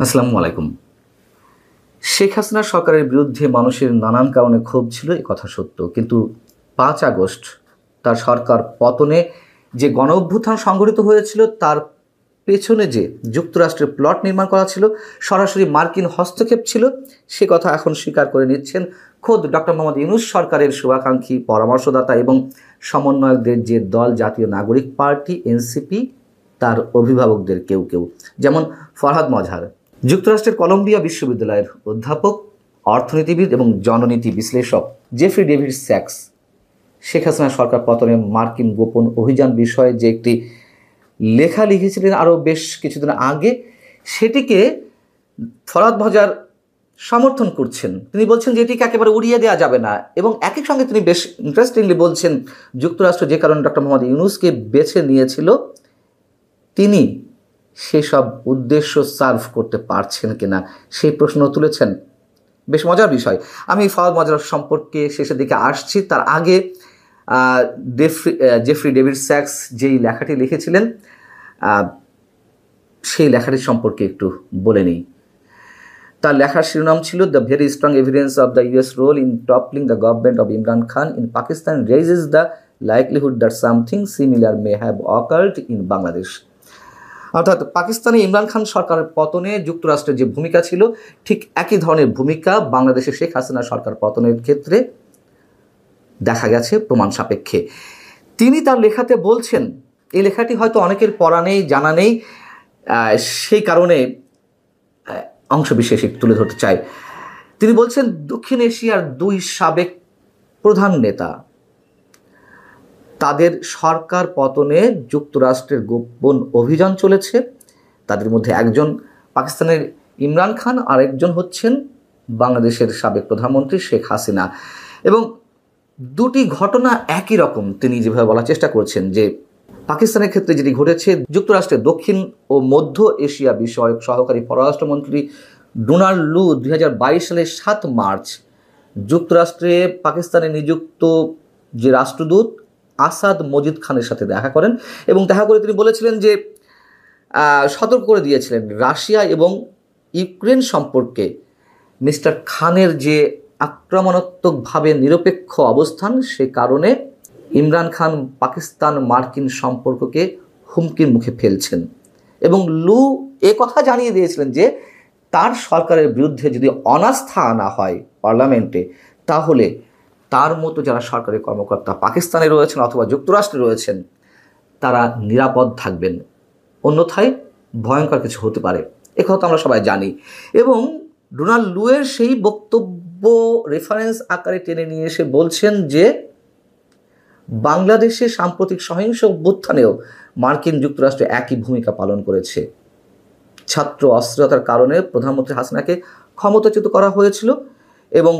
আসসালামু আলাইকুম। শেখ হাসিনা সরকারের বিরুদ্ধে মানুষের নানান কারণে ক্ষোভ ছিল, এ কথা সত্য। কিন্তু ৫ আগস্ট তার সরকার পতনে যে গণ অভ্যুত্থান সংঘটিত হয়েছিল, তার পেছনে যে যুক্তরাষ্ট্রের প্লট নির্মাণ করা ছিল, সরাসরি মার্কিন হস্তক্ষেপ ছিল, সে কথা এখন স্বীকার করে নিচ্ছেন খোদ ডক্টর মোহাম্মদ ইউনূস সরকারের শুভাকাঙ্ক্ষী পরামর্শদাতা এবং সমন্বয়কদের যে দল জাতীয় নাগরিক পার্টি এনসিপি, তার অভিভাবকদের কেউ কেউ, যেমন ফরহাদ মজহার, যুক্তরাষ্ট্রের কলম্বিয়া বিশ্ববিদ্যালয়ের অধ্যাপক, অর্থনীতিবিদ এবং জননীতি বিশ্লেষক Jeffrey David sax Sheikh Hasina সরকার পতনে মার্কিন গোপন অভিযান বিষয়ে যে একটি লেখা লিখেছিলেন আরও বেশ কিছুদিন আগে, সেটিকে ফরহাদ মজহার সমর্থন করছেন। তিনি বলছেন যে এটিকে একেবারে উড়িয়ে দেওয়া যাবে না, এবং একই সঙ্গে তিনি বেশ ইন্টারেস্টিংলি বলছেন যুক্তরাষ্ট্র যে কারণে ডক্টর মোহাম্মদ ইউনূসকে বেছে নিয়েছিল, তিনি সেসব উদ্দেশ্য সার্ভ করতে পারছেন কিনা সেই প্রশ্ন তুলেছেন। বেশ মজার বিষয়। আমি ফরহাদ মজহার সম্পর্কে শেষের দিকে আসছি, তার আগে জেফ্রি ডেভিড স্যাক্স যেই লেখাটি লিখেছিলেন, সেই লেখাটির সম্পর্কে একটু বলে নিই। তার লেখার শিরোনাম ছিল the very strong evidence of the US role in toppling the government of Imran Khan in Pakistan raises the likelihood that something similar may have occurred in Bangladesh. অর্থাৎ পাকিস্তানে ইমরান খান সরকারের পতনে যুক্তরাষ্ট্রের যে ভূমিকা ছিল, ঠিক একই ধরনের ভূমিকা বাংলাদেশে শেখ হাসিনা সরকার পতনের ক্ষেত্রে দেখা গেছে প্রমাণ সাপেক্ষে। তিনি তার লেখাতে বলছেন, এই লেখাটি হয়তো অনেকের পড়া নেই, জানা নেই, সেই কারণে অংশবিশেষ তুলে ধরতে চাই। তিনি বলছেন, দক্ষিণ এশিয়ার দুই সাবেক প্রধান নেতা, তাদের সরকার পতনে যুক্তরাষ্ট্রের গোপন অভিযান চলেছে। তাদের মধ্যে একজন পাকিস্তানের ইমরান খান, আর একজন হচ্ছেন বাংলাদেশের সাবেক প্রধানমন্ত্রী শেখ হাসিনা। এবং দুটি ঘটনা একই রকম। তিনি যেভাবে বলার চেষ্টা করছেন যে পাকিস্তানের ক্ষেত্রে যেটি ঘটেছে, যুক্তরাষ্ট্রের দক্ষিণ ও মধ্য এশিয়া বিষয়ক সহকারী পররাষ্ট্রমন্ত্রী ডোনাল্ড লু 2022 সালের 7 মার্চ যুক্তরাষ্ট্রে পাকিস্তানে নিযুক্ত যে রাষ্ট্রদূত আসাদ মজিদ খানের সাথে দেখা করেন, এবং দেখা করে তিনি বলেছিলেন যে সতর্ক করে দিয়েছিলেন রাশিয়া এবং ইউক্রেন সম্পর্কে মিস্টার খানের যে আক্রমণাত্মকভাবে নিরপেক্ষ অবস্থান, সে কারণে ইমরান খান পাকিস্তান মার্কিন সম্পর্ককে হুমকির মুখে ফেলছেন। এবং লু এ কথা জানিয়ে দিয়েছিলেন যে তার সরকারের বিরুদ্ধে যদি অনাস্থা আনা হয় পার্লামেন্টে, তাহলে তার মতো যারা সরকারি কর্মকর্তা পাকিস্তানে রয়েছেন অথবা যুক্তরাষ্ট্রে রয়েছেন, তারা নিরাপদ থাকবেন, অন্যথায় ভয়ঙ্কর কিছু হতে পারে। এ কথা আমরা সবাই জানি। এবং ডোনাল্ড লুয়ের সেই বক্তব্য রেফারেন্স আকারে টেনে নিয়ে এসে বলছেন যে বাংলাদেশে সাম্প্রতিক সহিংস অভ্যুত্থানেও মার্কিন যুক্তরাষ্ট্র একই ভূমিকা পালন করেছে। ছাত্র অস্থিরতার কারণে প্রধানমন্ত্রী হাসিনাকে ক্ষমতাচ্যুত করা হয়েছিল, এবং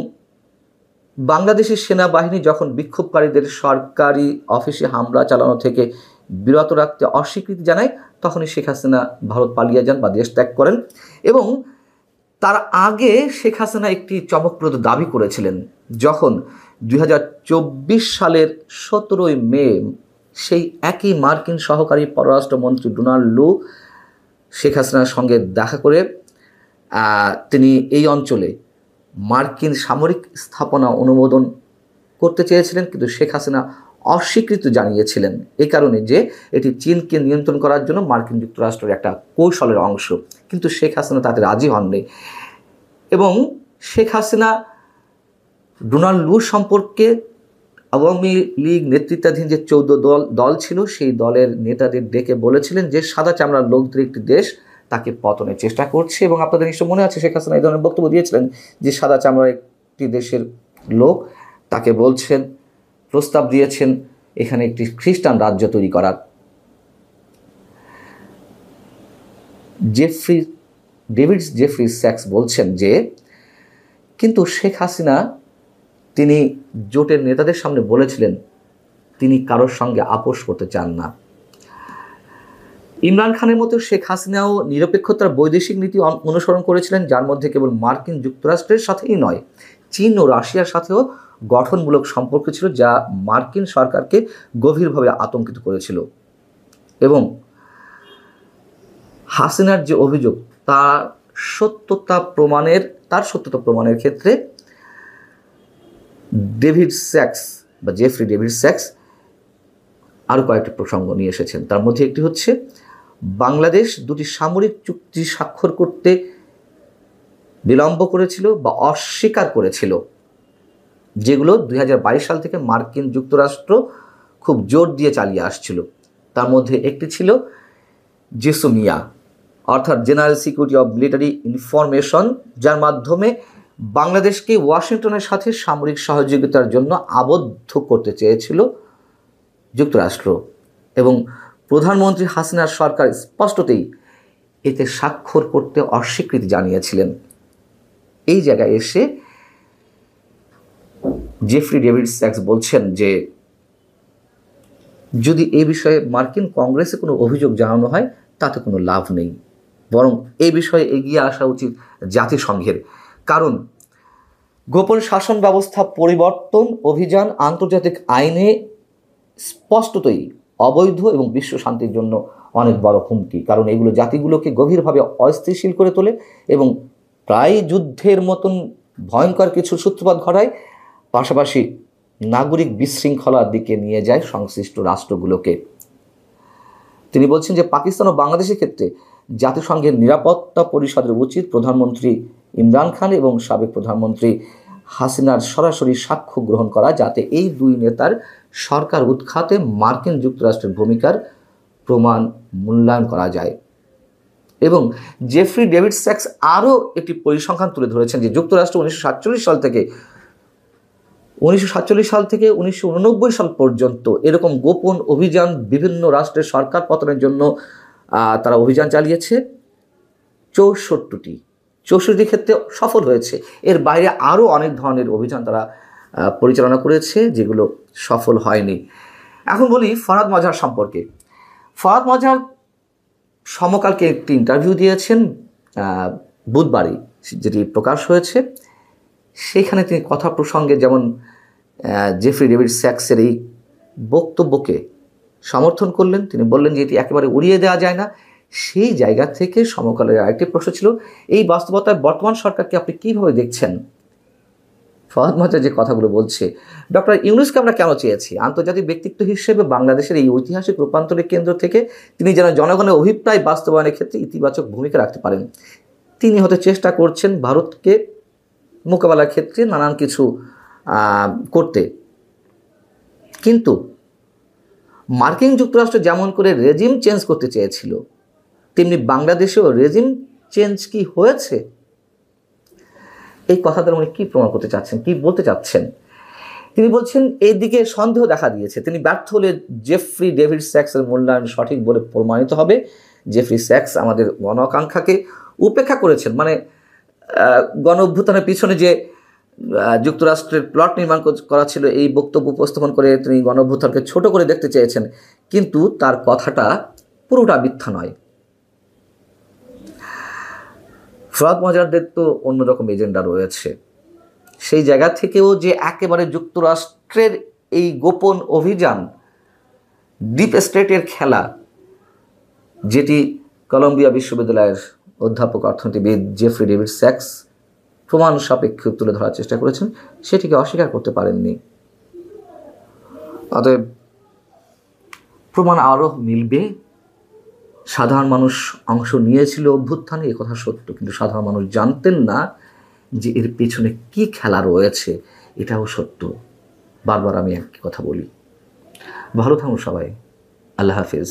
বাংলাদেশের সেনাবাহিনী যখন বিক্ষোভকারীদের সরকারি অফিসে হামলা চালানো থেকে বিরত রাখতে অস্বীকৃতি জানায়, তখনই শেখ হাসিনা ভারত পালিয়ে যান বা দেশ ত্যাগ করেন। এবং তার আগে শেখ হাসিনা একটি চমকপ্রদ দাবি করেছিলেন, যখন 2024 সালের 17 মে সেই একই মার্কিন সহকারী পররাষ্ট্রমন্ত্রী ডোনাল্ড লু শেখ হাসিনার সঙ্গে দেখা করে তিনি এই অঞ্চলে মার্কিন সামরিক স্থাপনা অনুমোদন করতে চেয়েছিলেন, কিন্তু শেখ হাসিনা অস্বীকৃতি জানিয়েছিলেন, এই কারণে যে এটি চীনকে নিয়ন্ত্রণ করার জন্য মার্কিন যুক্তরাষ্ট্রের একটা কৌশলের অংশ। কিন্তু শেখ হাসিনা তাতে রাজি হননি। এবং শেখ হাসিনা ডোনাল্ড লু সম্পর্কে আওয়ামী লীগ নেতৃত্বাধীন যে 14 দল ছিল, সেই দলের নেতাদের ডেকে বলেছিলেন যে সাদা চামড়ার লোকদের একটি দেশ তাকে পতনের চেষ্টা করছে। এবং আপনাদের নিশ্চয় মনে আছে, শেখ হাসিনা এই ধরনের বক্তব্য দিয়েছিলেন যে সাদা চামড়ার একটি দেশের লোক তাকে বলছেন, প্রস্তাব দিয়েছেন এখানে একটি খ্রিস্টান রাজ্য তৈরি করার। জেফ্রি স্যাক্স বলছেন যে কিন্তু শেখ হাসিনা তিনি জোটের নেতাদের সামনে বলেছিলেন তিনি কারোর সঙ্গে আপোষ করতে চান না। ইমরান খানের মতো শেখ হাসিনাও নিরপেক্ষতার বৈদেশিক নীতি অনুসরণ করেছিলেন, যার মধ্যে কেবল মার্কিন যুক্তরাষ্ট্রের সাথেই নয়, চীন ও রাশিয়ার সাথেও গঠনমূলক সম্পর্ক ছিল, যা মার্কিন সরকারকে গভীরভাবে আতঙ্কিত করেছিল। এবং হাসিনার যে অভিযোগ, তা সত্যতা প্রমাণের ক্ষেত্রে জেফ্রি ডেভিড স্যাক্স আরও কয়েকটি প্রসঙ্গ নিয়ে এসেছেন। তার মধ্যে একটি হচ্ছে বাংলাদেশ দুটি সামরিক চুক্তি স্বাক্ষর করতে বিলম্ব করেছিল বা অস্বীকার করেছিল, যেগুলো 2022 সাল থেকে মার্কিন যুক্তরাষ্ট্র খুব জোর দিয়ে চালিয়ে আসছিল। তার মধ্যে একটি ছিল জেসোমিয়া, অর্থাৎ general security of military information, যার মাধ্যমে বাংলাদেশকে ওয়াশিংটনের সাথে সামরিক সহযোগিতার জন্য আবদ্ধ করতে চেয়েছিল যুক্তরাষ্ট্র, এবং প্রধানমন্ত্রী হাসিনার সরকার স্পষ্টতই এতে স্বাক্ষর করতে অস্বীকৃতি জানিয়েছিলেন। এই জায়গায় এসে জেফ্রি ডেভিড স্যাক্স বলছেন যে যদি এই বিষয়ে মার্কিন কংগ্রেসে কোনো অভিযোগ জানানো হয় তাতে কোনো লাভ নেই, বরং এই বিষয়ে এগিয়ে আসা উচিত জাতিসংঘের। কারণ গোপন শাসন ব্যবস্থা পরিবর্তন অভিযান আন্তর্জাতিক আইনে স্পষ্টতই অবৈধ এবং বিশ্ব শান্তির জন্য অনেক বড় হুমকি। কারণ এগুলো জাতিগুলোকে গভীরভাবে অস্থিতিশীল করে তোলে এবং প্রায় যুদ্ধের মতন ভয়ঙ্কর কিছু সূত্রপাত ঘটায়, পাশাপাশি নাগরিক বিশৃঙ্খলার দিকে নিয়ে যায় সংশ্লিষ্ট রাষ্ট্রগুলোকে। তিনি বলছেন যে পাকিস্তান ও বাংলাদেশের ক্ষেত্রে জাতিসংঘের নিরাপত্তা পরিষদের উচিত প্রধানমন্ত্রী ইমরান খান এবং সাবেক প্রধানমন্ত্রী হাসিনার সরাসরি সাক্ষ্য গ্রহণ করা, যাতে এই দুই নেতার সরকার উৎখাতে মার্কিন যুক্তরাষ্ট্রের ভূমিকার প্রমাণ মূল্যায়ন করা যায়। এবং জেফ্রি ডেভিড স্যাক্স আরও একটি পরিসংখ্যান তুলে ধরেছেন যে যুক্তরাষ্ট্র 1947 সাল থেকে 1989 সাল পর্যন্ত এরকম গোপন অভিযান বিভিন্ন রাষ্ট্রের সরকার পতনের জন্য তারা অভিযান চালিয়েছে 64টি ক্ষেত্রে সফল হয়েছে। এর বাইরে আরও অনেক ধরনের অভিযান তারা পরিচালনা করেছে যেগুলো সফল হয়নি। এখন বলি ফরহাদ মজহার সম্পর্কে। ফরহাদ মজহার সমকালকে একটি ইন্টারভিউ দিয়েছেন বুধবারই, যেটি প্রকাশ হয়েছে। সেখানে তিনি কথা প্রসঙ্গে যেমন জেফ্রি ডেভিড স্যাক্সের এই বক্তব্যকে সমর্থন করলেন, তিনি বললেন যে এটি একেবারে উড়িয়ে দেওয়া যায় না। সেই জায়গা থেকে সমকালের আরেকটি প্রশ্ন ছিল, এই বাস্তবতায় বর্তমান সরকারকে আপনি কীভাবে দেখছেন? ফরহাদ মজহার যে কথাগুলো বলছে, ডক্টর ইউনূসকে আমরা কেন চেয়েছি? আন্তর্জাতিক ব্যক্তিত্ব হিসেবে বাংলাদেশের এই ঐতিহাসিক রূপান্তরের কেন্দ্র থেকে তিনি যেন জনগণের অভিপ্রায় বাস্তবায়নের ক্ষেত্রে ইতিবাচক ভূমিকা রাখতে পারেন। তিনি হয়তো চেষ্টা করছেন ভারতকে মোকাবেলার ক্ষেত্রে নানান কিছু করতে, কিন্তু মার্কিন যুক্তরাষ্ট্র যেমন করে রেজিম চেঞ্জ করতে চেয়েছিল, তেমনি বাংলাদেশেও রেজিম চেঞ্জ কি হয়েছে? এই কথাটার উনি কী প্রমাণ করতে চাচ্ছেন, কি বলতে চাচ্ছেন? তিনি বলছেন এই দিকে সন্দেহ দেখা দিয়েছে। তিনি ব্যর্থ হলে জেফ্রি ডেভিড স্যাক্সের মূল্যায়ন সঠিক বলে প্রমাণিত হবে। জেফ্রি স্যাক্স আমাদের গণ আকাঙ্ক্ষাকে উপেক্ষা করেছেন, মানে গণ অভ্যুত্থানের পিছনে যে যুক্তরাষ্ট্রের প্লট নির্মাণ করা ছিল, এই বক্তব্য উপস্থাপন করে তিনি গণ অভ্যুত্থানকে ছোট করে দেখতে চেয়েছেন, কিন্তু তার কথাটা পুরোটা মিথ্যা নয়। ফরহাদ মজহারদের তো অন্যরকম এজেন্ডা রয়েছে। সেই জায়গা থেকেও যে একেবারে যুক্তরাষ্ট্রের এই গোপন অভিযান, ডিপ স্টেটের খেলা, যেটি কলম্বিয়া বিশ্ববিদ্যালয়ের অধ্যাপক অর্থনীতিবিদ জেফ্রি ডেভিড স্যাক্স প্রমাণ সাপেক্ষে তুলে ধরার চেষ্টা করেছেন, সেটিকে অস্বীকার করতে পারেননি। অতএব প্রমাণ আরও মিলবে। সাধারণ মানুষ অংশ নিয়েছিল অভ্যুত্থানে, এ কথা সত্য, কিন্তু সাধারণ মানুষ জানতেন না যে এর পেছনে কি খেলা রয়েছে, এটাও সত্য। বারবার আমি একই কথা বলি। ভালো থাকুন সবাই। আল্লাহ হাফেজ।